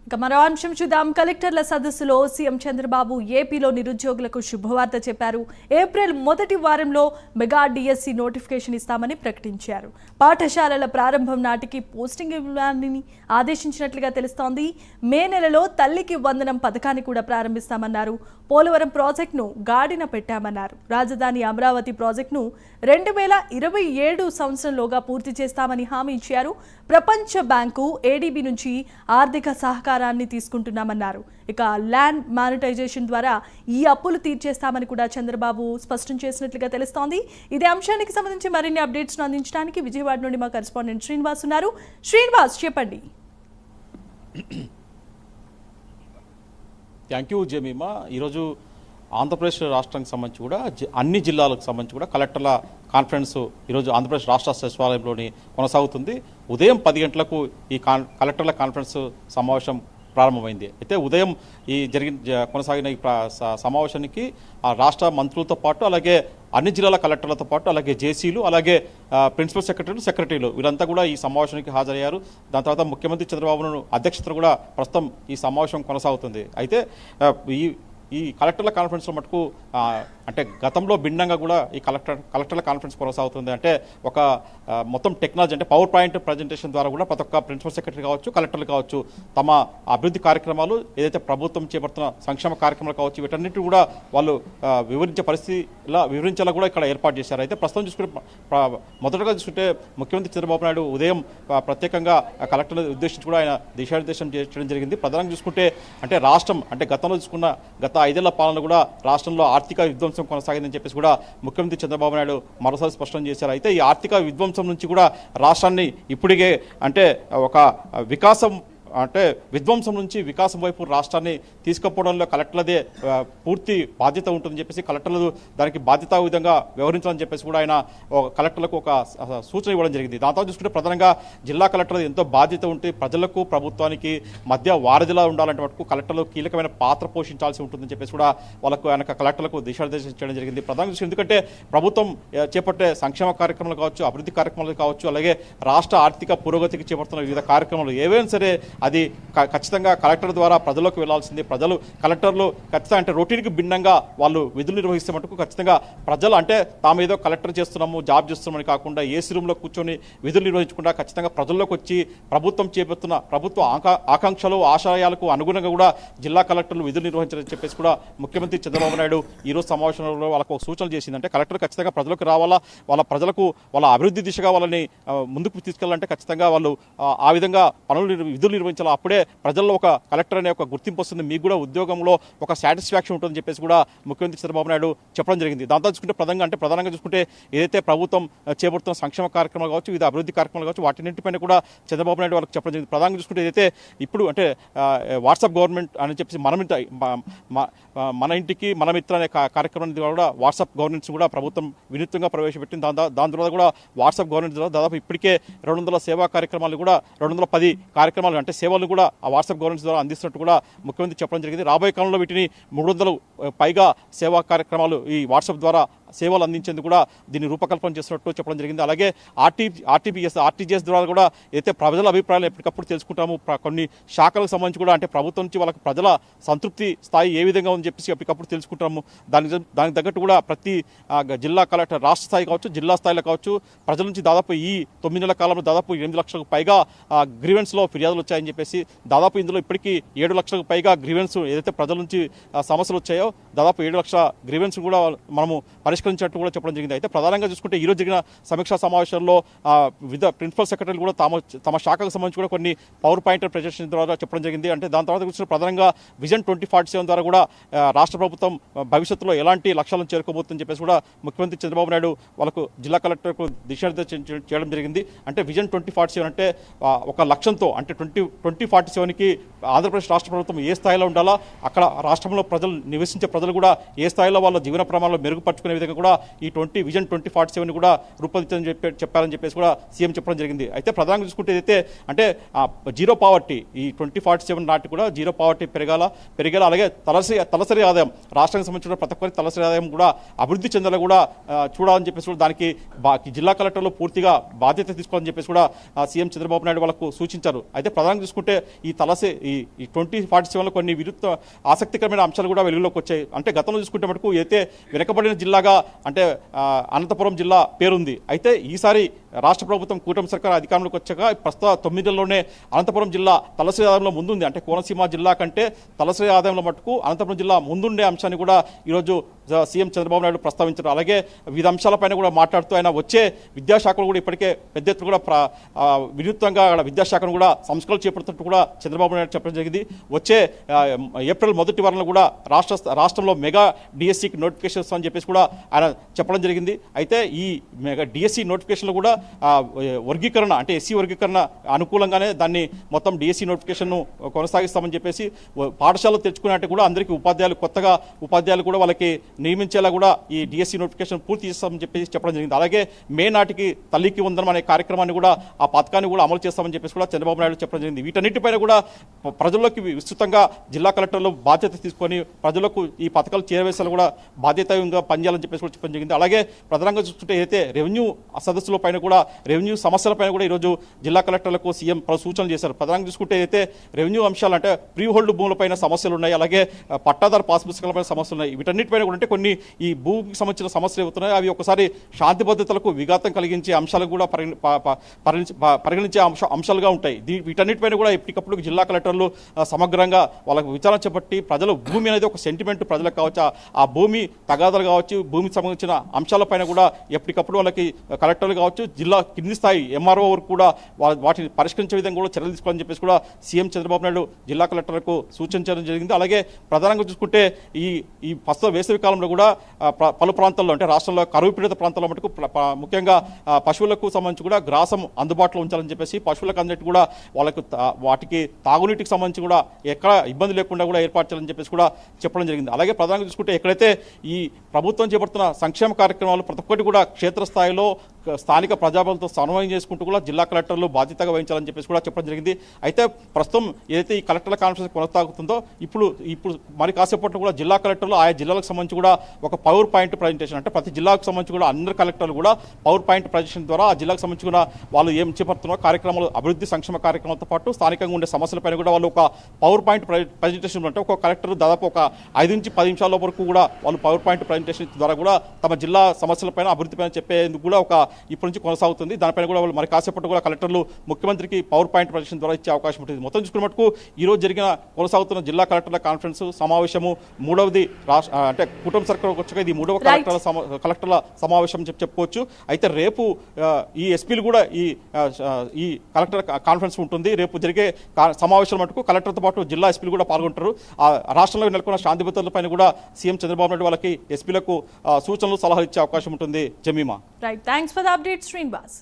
ఇక మరో అంశం చూద్దాం. కలెక్టర్ల సదస్సులో సీఎం చంద్రబాబు ఏపీలో నిరుద్యోగులకు శుభవార్త చెప్పారు. ఏప్రిల్ మొదటి వారంలో మెగా డిఎస్సి నోటిఫికేషన్ ఇస్తామని ప్రకటించారు. పాఠశాలల ప్రారంభం నాటికి పోస్టింగ్ ఇవ్వాలని ఆదేశించినట్లుగా తెలుస్తోంది. మే నెలలో తల్లికి వందనం పథకాన్ని కూడా ప్రారంభిస్తామన్నారు. పోలవరం ప్రాజెక్టును గాడిన పెట్టామన్నారు. రాజధాని అమరావతి ప్రాజెక్టును 2027 సంవత్సరంలోగా పూర్తి చేస్తామని హామీ ఇచ్చారు. ప్రపంచ బ్యాంకు ఏడీబీ నుంచి ఆర్థిక సహకారాన్ని తీసుకుంటున్నామన్నారు. ఇక ల్యాండ్ మానిటైజేషన్ ద్వారా ఈ అప్పులు తీర్చేస్తామని కూడా చంద్రబాబు స్పష్టం చేసినట్లుగా తెలుస్తోంది. ఇదే అంశానికి సంబంధించి మరిన్ని అప్డేట్స్ అందించడానికి విజయవాడ నుండి మా కరెస్పాండెంట్ శ్రీనివాస్ ఉన్నారు. శ్రీనివాస్, చెప్పండి. Thank you Jemimah. ఈరోజు ఆంధ్రప్రదేశ్ రాష్ట్రానికి సంబంధించి కూడా అన్ని జిల్లాలకు సంబంధించి కూడా కలెక్టర్ల కాన్ఫరెన్స్ ఈరోజు ఆంధ్రప్రదేశ్ రాష్ట్ర సచివాలయంలోని కొనసాగుతుంది. ఉదయం 10 గంటలకు ఈ కలెక్టర్ల కాన్ఫరెన్స్ సమావేశం ప్రారంభమైంది. అయితే ఉదయం కొనసాగిన ఈ సమావేశానికి ఆ రాష్ట్ర మంత్రులతో పాటు అలాగే అన్ని జిల్లాల కలెక్టర్లతో పాటు అలాగే జేసీలు అలాగే ప్రిన్సిపల్ సెక్రటరీలు వీళ్ళంతా కూడా ఈ సమావేశానికి హాజరయ్యారు. దాని తర్వాత ముఖ్యమంత్రి చంద్రబాబు అధ్యక్షతన కూడా ప్రస్తుతం ఈ సమావేశం కొనసాగుతుంది. అయితే ఈ కలెక్టర్ల కాన్ఫరెన్స్లో మటుకు అంటే గతంలో భిన్నంగా కూడా ఈ కలెక్టర్ల కాన్ఫరెన్స్ కొనసాగుతుంది. అంటే ఒక మొత్తం టెక్నాలజీ అంటే పవర్ పాయింట్ ప్రజెంటేషన్ ద్వారా కూడా ప్రతి ఒక్క ప్రిన్సిపల్ సెక్రటరీ కావచ్చు, కలెక్టర్లు కావచ్చు తమ అభివృద్ధి కార్యక్రమాలు ఏదైతే ప్రభుత్వం చేపడుతున్న సంక్షేమ కార్యక్రమాలు కావచ్చు వీటన్నిటి కూడా వాళ్ళు వివరించేలా కూడా ఇక్కడ ఏర్పాటు చేశారు. అయితే ప్రస్తుతం చూసుకుంటే మొదటగా చూసుకుంటే ముఖ్యమంత్రి చంద్రబాబు నాయుడు ఉదయం ప్రత్యేకంగా కలెక్టర్లు ఉద్దేశించి కూడా ఆయన దిశానిర్దేశం చేయడం జరిగింది. ప్రధానంగా చూసుకుంటే అంటే రాష్ట్రం అంటే గతంలో చూసుకున్న గత 5 ఏళ్ల పాలన కూడా రాష్ట్రంలో ఆర్థిక విధ్వంసం కొనసాగిందని చెప్పేసి కూడా ముఖ్యమంత్రి చంద్రబాబు నాయుడు మరోసారి స్పష్టం చేశారు. అయితే ఈ ఆర్థిక విధ్వంసం నుంచి కూడా రాష్ట్రాన్ని ఇప్పటికే అంటే ఒక విధ్వంసం నుంచి వికాసం వైపు రాష్ట్రాన్ని తీసుకుపోవడంలో కలెక్టర్లదే పూర్తి బాధ్యత ఉంటుందని చెప్పేసి కలెక్టర్లు దానికి బాధ్యత విధంగా వ్యవహరించాలని చెప్పేసి కూడా ఆయన కలెక్టర్లకు ఒక సూచన ఇవ్వడం జరిగింది. దాంతో చూసుకుంటే ప్రధానంగా జిల్లా కలెక్టర్లు ఎంతో బాధ్యత ఉంటే ప్రజలకు ప్రభుత్వానికి మధ్య వారధిలా ఉండాలంటే మటుకు కలెక్టర్లు కీలకమైన పాత్ర పోషించాల్సి ఉంటుందని చెప్పేసి కూడా వాళ్ళకు ఆయన కలెక్టర్లకు దిశానిర్దేశం చేయడం జరిగింది. ప్రధానంగా చూసి ఎందుకంటే ప్రభుత్వం చేపట్టే సంక్షేమ కార్యక్రమాలు కావచ్చు, అభివృద్ధి కార్యక్రమాలు కావచ్చు, అలాగే రాష్ట్ర ఆర్థిక పురోగతికి చేపడుతున్న వివిధ కార్యక్రమాలు ఏవైనా సరే అది ఖచ్చితంగా కలెక్టర్ ద్వారా ప్రజలకు వెళ్లాల్సింది. కలెక్టర్లు ఖచ్చితంగా అంటే రొటీన్కి భిన్నంగా వాళ్ళు విధులు నిర్వహిస్తే మటుకు ఖచ్చితంగా ప్రజలు అంటే తాము ఏదో కలెక్టర్ చేస్తున్నాము జాబ్ చేస్తున్నామని కాకుండా ఏసీ రూమ్లో కూర్చొని విధులు నిర్వహించకుండా ఖచ్చితంగా ప్రజల్లోకి వచ్చి ప్రభుత్వం చేపడుతున్న ప్రభుత్వ ఆకాంక్షలు ఆశయాలకు అనుగుణంగా కూడా జిల్లా కలెక్టర్లు విధులు నిర్వహించాలని చెప్పేసి కూడా ముఖ్యమంత్రి చంద్రబాబు నాయుడు ఈరోజు సమావేశంలో వాళ్ళకు ఒక సూచనలు చేసిందంటే కలెక్టర్ ఖచ్చితంగా ప్రజలకు రావాలా, వాళ్ళ ప్రజలకు వాళ్ళ అభివృద్ధి దిశగా వాళ్ళని ముందుకు తీసుకెళ్లాలంటే ఖచ్చితంగా వాళ్ళు ఆ విధంగా విధులు నిర్వహించాలి. అప్పుడే ప్రజల్లో ఒక కలెక్టర్ అనే ఒక గుర్తింపు వస్తుంది, మీకు కూడా ఉద్యోగంలో ఒక సాటిస్ఫాక్షన్ ఉంటుందని చెప్పేసి కూడా ముఖ్యమంత్రి చంద్రబాబు నాయుడు చెప్పడం జరిగింది. దాంతో చూసుకుంటే ప్రధానంగా చూసుకుంటే ఏదైతే ప్రభుత్వం చేపడుతున్న సంక్షేమ కార్యక్రమాలు కావచ్చు, వివిధ అభివృద్ధి కార్యక్రమాలు కావచ్చు వాటిన్నింటిపైన కూడా చంద్రబాబు నాయుడు వాళ్ళకి చెప్పడం జరిగింది. ప్రధానంగా చూసుకుంటే ఏదైతే ఇప్పుడు అంటే వాట్సాప్ గవర్నమెంట్ అని చెప్పేసి మన ఇంటికి మన మిత్ర అనే కార్యక్రమాన్ని కూడా వాట్సాప్ గవర్నెన్స్ కూడా ప్రభుత్వం వినూత్నంగా ప్రవేశపెట్టింది. దాని ద్వారా కూడా వాట్సాప్ గవర్నెన్స్ ద్వారా దాదాపు ఇప్పటికే 200 సేవా కార్యక్రమాలు కూడా 210 కార్యక్రమాలు అంటే సేవలు కూడా ఆ వాట్సాప్ గవర్నెన్స్ ద్వారా అందిస్తున్నట్టు కూడా ముఖ్యమంత్రి చెప్పడం జరిగింది. రాబోయే కాలంలో వీటిని 300 పైగా సేవా కార్యక్రమాలు ఈ వాట్సాప్ ద్వారా సేవలు అందించేందుకు కూడా దీన్ని రూపకల్పన చేస్తున్నట్టు చెప్పడం జరిగింది. అలాగే ఆర్టీజీఎస్ ద్వారా కూడా అయితే ప్రజల అభిప్రాయాలు ఎప్పటికప్పుడు తెలుసుకుంటాము. కొన్ని శాఖలకు సంబంధించి కూడా అంటే ప్రభుత్వం నుంచి వాళ్ళకి ప్రజల సంతృప్తి స్థాయి ఏ విధంగా ఉందని చెప్పేసి ఎప్పటికప్పుడు తెలుసుకుంటాము. దానికి తగ్గట్టు కూడా ప్రతి జిల్లా కలెక్టర్ రాష్ట్ర స్థాయి కావచ్చు, జిల్లా స్థాయిలో కావచ్చు ప్రజల నుంచి దాదాపు ఈ 9 నెలల కాలంలో దాదాపు 8 లక్షలకు పైగా గ్రీవెన్స్లో ఫిర్యాదులు వచ్చాయని చెప్పేసి దాదాపు ఇందులో ఇప్పటికీ 7 లక్షలకు పైగా గ్రీవెన్స్ ఏదైతే ప్రజల నుంచి సమస్యలు వచ్చాయో దాదాపు 7 లక్షల గ్రీవెన్స్ కూడా మనము పరిష్కరించినట్టు కూడా చెప్పడం జరిగింది. అయితే ప్రధానంగా చూసుకుంటే ఈరోజు జరిగిన సమీక్షా సమావేశంలో వివిధ ప్రిన్సిపల్ సెక్రటరీలు కూడా తమ శాఖకు సంబంధించి కూడా కొన్ని పవర్ పాయింట్ ప్రజెంటేషన్ ద్వారా చెప్పడం జరిగింది. అంటే దాని తర్వాత చూసిన ప్రధానంగా విజన్ 2047 ద్వారా కూడా రాష్ట్ర ప్రభుత్వం భవిష్యత్తులో ఎలాంటి లక్ష్యాలను చేరుకోబోతుందని చెప్పేసి కూడా ముఖ్యమంత్రి చంద్రబాబు నాయుడు వాళ్ళకు జిల్లా కలెక్టర్కు దిశానిర్దేశం చేయడం జరిగింది. అంటే విజన్ 2047 అంటే ఒక లక్ష్యంతో అంటే 2047కి ఆంధ్రప్రదేశ్ రాష్ట్ర ప్రభుత్వం ఏ స్థాయిలో ఉండాలా, అక్కడ రాష్ట్రంలో నివసించే ప్రజలు ప్రజలు కూడా ఏ స్థాయిలో వాళ్ళ జీవన ప్రమాణాలు మెరుగుపరుచుకునే విధంగా కూడా ఈ విజన్ 2047 కూడా రూపొందించని చెప్పారని చెప్పేసి కూడా సీఎం చెప్పడం జరిగింది. అయితే ప్రధానంగా చూసుకుంటే ఏదైతే అంటే జీరో పావర్టీ ఈ 2047 నాటి కూడా జీరో పావర్టీ పెరగాల, అలాగే తలసరి ఆదాయం రాష్ట్రానికి సంబంధించిన ప్రతి ఒక్కరి తలసరి ఆదాయం కూడా అభివృద్ధి చెందాలని కూడా చూడాలని చెప్పేసి కూడా దానికి జిల్లా కలెక్టర్లు పూర్తిగా బాధ్యత తీసుకోవాలని చెప్పేసి కూడా సీఎం చంద్రబాబు నాయుడు వాళ్ళకు సూచించారు. అయితే ప్రధానంగా చూసుకుంటే ఈ 2047లో కొన్ని విరుద్ధ ఆసక్తికరమైన అంశాలు కూడా వెలుగులోకి వచ్చాయి. అంటే గతంలో చూసుకుంటే మటుకు అయితే వెనుకబడిన జిల్లాగా అంటే అనంతపురం జిల్లా పేరుంది. అయితే ఈసారి రాష్ట్ర ప్రభుత్వం కూటమి సర్కార్ అధికారంలోకి వచ్చాక ప్రస్తుత 9 నెలల్లోనే అనంతపురం జిల్లా తలసరి ఆదాయంలో ముందుంది. అంటే కోనసీమ జిల్లా కంటే తలసరి ఆదాయంలో మటుకు అనంతపురం జిల్లా ముందుండే అంశాన్ని కూడా ఈరోజు సీఎం చంద్రబాబు నాయుడు ప్రస్తావించారు. అలాగే వివిధ అంశాలపైన కూడా మాట్లాడుతూ ఆయన వచ్చే విద్యాశాఖను కూడా ఇప్పటికే పెద్ద ఎత్తున కూడా వినూత్నంగా విద్యాశాఖను కూడా సంస్కరణలు చేపడుతున్నట్టు కూడా చంద్రబాబు నాయుడు చెప్పడం జరిగింది. వచ్చే ఏప్రిల్ మొదటి వారంలో కూడా రాష్ట్రంలో మెగా డిఎస్సికి నోటిఫికేషన్ వస్తుందని చెప్పేసి కూడా ఆయన చెప్పడం జరిగింది. అయితే ఈ మెగా డిఎస్సి నోటిఫికేషన్లో కూడా వర్గీకరణ అంటే ఎస్సీ వర్గీకరణ అనుకూలంగానే దాన్ని మొత్తం డిఎస్సి నోటిఫికేషన్ను కొనసాగిస్తామని చెప్పేసి పాఠశాలలో తెచ్చుకున్నట్టు కూడా అందరికీ కొత్తగా ఉపాధ్యాయులు కూడా వాళ్ళకి నియమించేలా కూడా ఈ డిఎస్సి నోటిఫికేషన్ పూర్తి చేస్తామని చెప్పేసి చెప్పడం జరిగింది. అలాగే మే నాటికి తల్లికి వందనం అనే కార్యక్రమాన్ని కూడా ఆ పథకాన్ని కూడా అమలు చేస్తామని చెప్పేసి కూడా చంద్రబాబు నాయుడు చెప్పడం జరిగింది. వీటన్నిటిపైన కూడా ప్రజల్లోకి విస్తృతంగా జిల్లా కలెక్టర్లు బాధ్యత తీసుకొని ప్రజలకు ఈ పథకాలు చేరవేసేలా కూడా బాధ్యతగా పనిచేయాలని చెప్పేసి కూడా చెప్పడం జరిగింది. అలాగే ప్రధానంగా చూస్తుంటే అయితే రెవెన్యూ సదస్సుల పైన కూడా రెవెన్యూ సమస్యలపైన కూడా ఈరోజు జిల్లా కలెక్టర్లకు సీఎం సూచనలు చేశారు. ప్రధానంగా చూసుకుంటే అయితే రెవెన్యూ అంశాలు అంటే ప్రీ హోల్డ్ భూములపైన సమస్యలు ఉన్నాయి, అలాగే పట్టాదారు పాస్ పుస్తకాలపైన సమస్యలు ఉన్నాయి. వీటన్నిటిపైన కూడా అంటే కొన్ని ఈ భూమికి సంబంధించిన సమస్యలు అవుతున్నాయి. అవి ఒకసారి శాంతి భద్రతలకు విఘాతం కలిగించే అంశాలు కూడా పరిగణించే అంశాలుగా ఉంటాయి. వీటన్నిటిపైన కూడా ఎప్పటికప్పుడు జిల్లా కలెక్టర్లు సమగ్రంగా వాళ్ళకు విచారణ చేపట్టి ప్రజలు భూమి అనేది ఒక సెంటిమెంట్ ప్రజలకు కావచ్చు, ఆ భూమి తగాదాలు కావచ్చు, భూమికి సంబంధించిన అంశాలపైన కూడా ఎప్పటికప్పుడు వాళ్ళకి కలెక్టర్లు కావచ్చు, జిల్లా కింది స్థాయి ఎంఆర్ఓ వరకు కూడా వాటిని పరిష్కరించే విధంగా కూడా చర్యలు తీసుకోవాలని చెప్పేసి కూడా సీఎం చంద్రబాబు నాయుడు జిల్లా కలెక్టర్లకు సూచించడం జరిగింది. అలాగే ప్రధానంగా చూసుకుంటే ఈ ప్రస్తుత వేసవి కాలంలో కూడా పలు ప్రాంతాల్లో అంటే రాష్ట్రంలో కరువు పీడిత ప్రాంతాల్లో మటుకు ముఖ్యంగా పశువులకు సంబంధించి కూడా గ్రాసం అందుబాటులో ఉంచాలని చెప్పేసి పశువులకు అందరికీ కూడా వాటికి తాగునీటికి సంబంధించి కూడా ఎక్కడ ఇబ్బంది లేకుండా కూడా ఏర్పాటు చేయాలని చెప్పేసి కూడా చెప్పడం జరిగింది. అలాగే ప్రధానంగా చూసుకుంటే ఎక్కడైతే ఈ ప్రభుత్వం చేపడుతున్న సంక్షేమ కార్యక్రమాలు ప్రతి ఒక్కటి కూడా క్షేత్రస్థాయిలో స్థానిక ప్రజాబలంతో సమన్వయం చేసుకుంటూ కూడా జిల్లా కలెక్టర్లు బాధ్యతగా వహించాలని చెప్పేసి కూడా చెప్పడం జరిగింది. అయితే ప్రస్తుతం ఏదైతే ఈ కలెక్టర్ల కాన్ఫరెన్స్ కొనసాగుతుందో ఇప్పుడు మరి కాసేపట్లో కూడా జిల్లా కలెక్టర్లు ఆయా జిల్లాలకు సంబంధించి కూడా ఒక పవర్ పాయింట్ ప్రజెంటేషన్ అంటే ప్రతి జిల్లాకు సంబంధించి కూడా అందరు కలెక్టర్లు కూడా పవర్ పాయింట్ ప్రజెంటేషన్ ద్వారా ఆ జిల్లాకు సంబంధించి కూడా వాళ్ళు ఏం చేపడుతున్నారో కార్యక్రమాలు అభివృద్ధి సంక్షేమ కార్యక్రమాలతో పాటు స్థానికంగా ఉండే సమస్యలపైన కూడా వాళ్ళు ఒక పవర్ పాయింట్ ప్రజెంటేషన్ అంటే ఒక కలెక్టర్ దాదాపు ఒక 5 నుంచి 10 నిమిషాల వరకు కూడా వాళ్ళు పవర్ పాయింట్ ప్రజెంటేషన్ ద్వారా కూడా తమ జిల్లా సమస్యలపైన అభివృద్ధిపైన చెప్పేందుకు కూడా ఒక ఇప్పటి నుంచి కొనసాగుతుంది. దానిపైన కూడా వాళ్ళు మరి కాసేపట్లో కూడా కలెక్టర్లు ముఖ్యమంత్రికి పవర్ పాయింట్ ప్రజెంటేషన్ ద్వారా ఇచ్చే అవకాశం ఉంటుంది. మొత్తం చూసుకున్న మటుకు ఈ రోజు జరిగిన కొనసాగుతున్న జిల్లా కలెక్టర్ల కాన్ఫరెన్స్ సమావేశము మూడవది అంటే కూటమి సర్కార్ వచ్చాక ఇది మూడవ కలెక్టర్ల సమావేశం చెప్పుకోవచ్చు. అయితే రేపు ఈ ఎస్పీలు కూడా ఈ కలెక్టర్ కాన్ఫరెన్స్ ఉంటుంది. రేపు జరిగే సమావేశం మటుకు కలెక్టర్తో పాటు జిల్లా ఎస్పీలు కూడా పాల్గొంటారు. రాష్ట్రంలో నెలకొన్న శాంతి భద్రతలపైన కూడా సీఎం చంద్రబాబు నాయుడు వాళ్ళకి ఎస్పీలకు సూచనలు సలహాలు ఇచ్చే అవకాశం ఉంటుంది. Jemimah. Right, thanks for the update Srinivas.